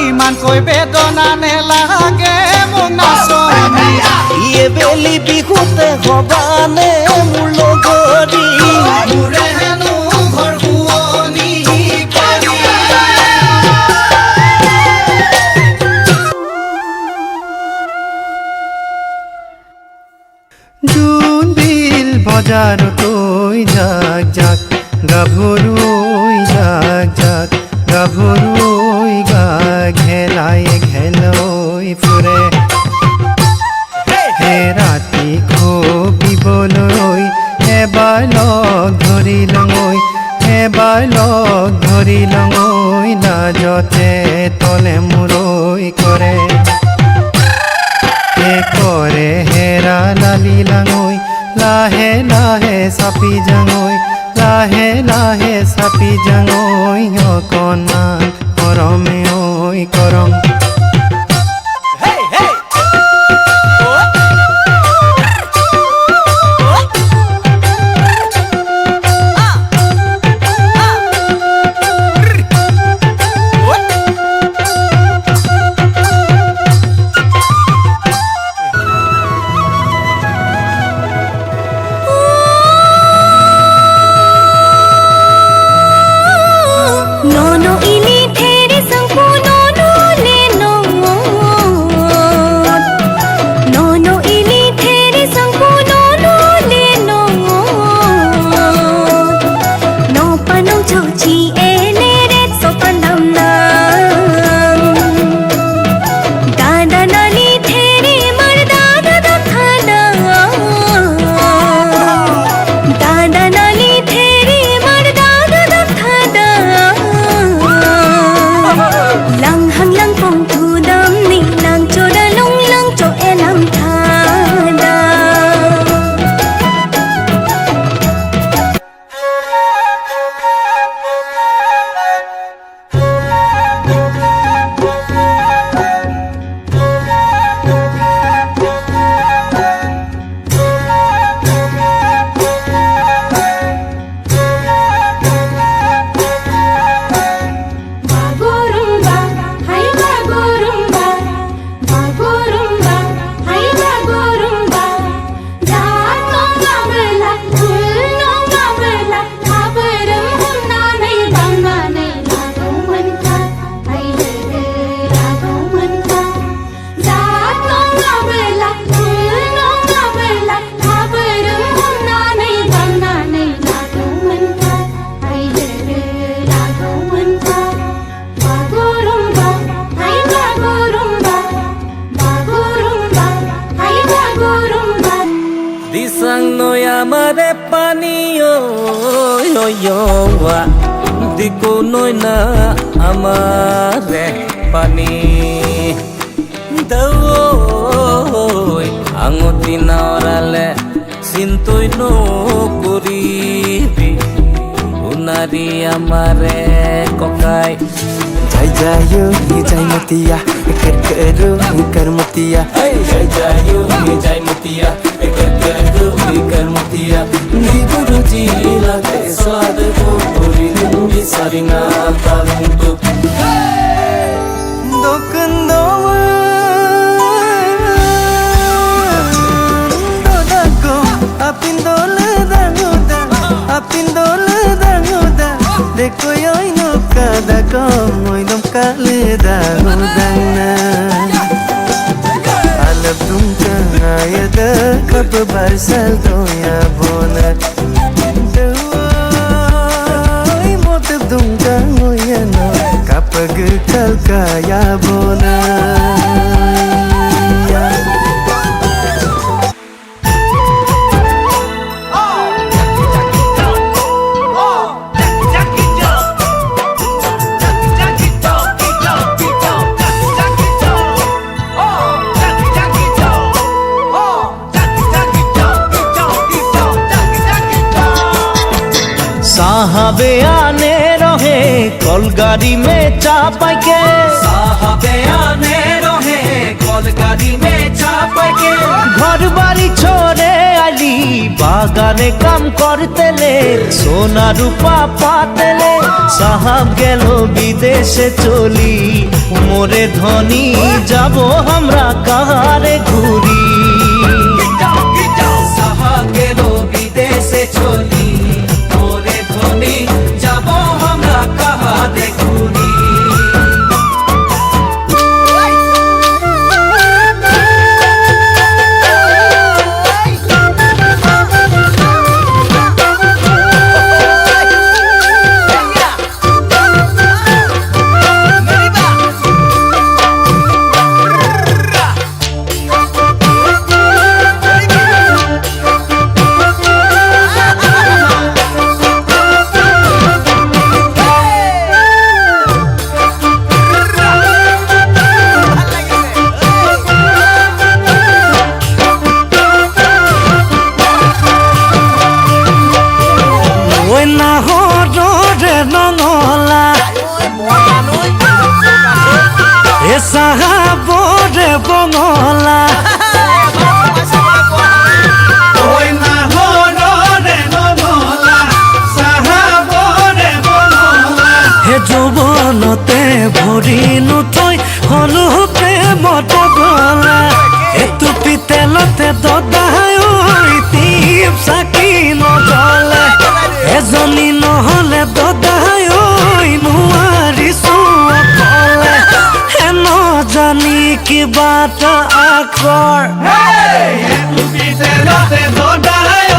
ইমানকৈ বেদনা নেলাগে মোক নাচনী ইয়ে বেলি বিহুতে হবানে মোৰ লগৰী মোৰে হেনো ঘৰ শুৱনি জোনবিল বজাৰতৈ জাক জাক গাভৰুই জাক জাক গাভৰুই গা ঘেলাই ঘেলৈ ফুৰে হে ৰাতি খবিবলৈ এবাৰ লগ ধৰিলঙৈ এবাৰ লগ ধৰিলঙৈ লাজতে তলে মূৰৈ কৰে কৰে হেৰা লালি লাঙৈ লাহে লাহে চাপি যাঙৈ লাহে লাহে চাপি যাঙৈ অকণমান কৰমে ঐ Karam amare paniyo yo yo wa diko noina amare pani dawoi angoti na orale sintoi no koribi unari amare kokai jai jayo ni jai matiya kar karu kar matiya jai jayo ni jai matiya kar karu kar matiya ni guruji lage swad ko puri dungi saringa tantu dokandawa dodako apindole daguda deko yoy no kada ko moy dom kale dagudana alab dunka ayada kap barsal to ya bona doy mot dunka moyana kapag kal kaya bona साहबे आने रहे कलगाड़ी में चापाई के साहबे आने रहे कलगाड़ी में चापाई के घर बाड़ी छोड़े आली बागाने काम करते ले सोना रूपा पातेले साहब गेलो विदेशे चली मोरे धनी जाबो हमरा कहारे घुरी साहब गेलो विदेशे चली मोरे धनी जाबो हमरा कहारे घुरी সাহাবরে বঙলা ওই না হরে নমলা সাহাবরে বনলা হে যৌবনতে ভৰি নুথৈ হলো প্ৰেমত গলা এতু পিতেলতে দদাই টিপ চাকি নজলে এজনী নহলে দদাই নোৱাৰিছো অকলে জানি কিবা এটা আখৰ পিতেলতে দদাই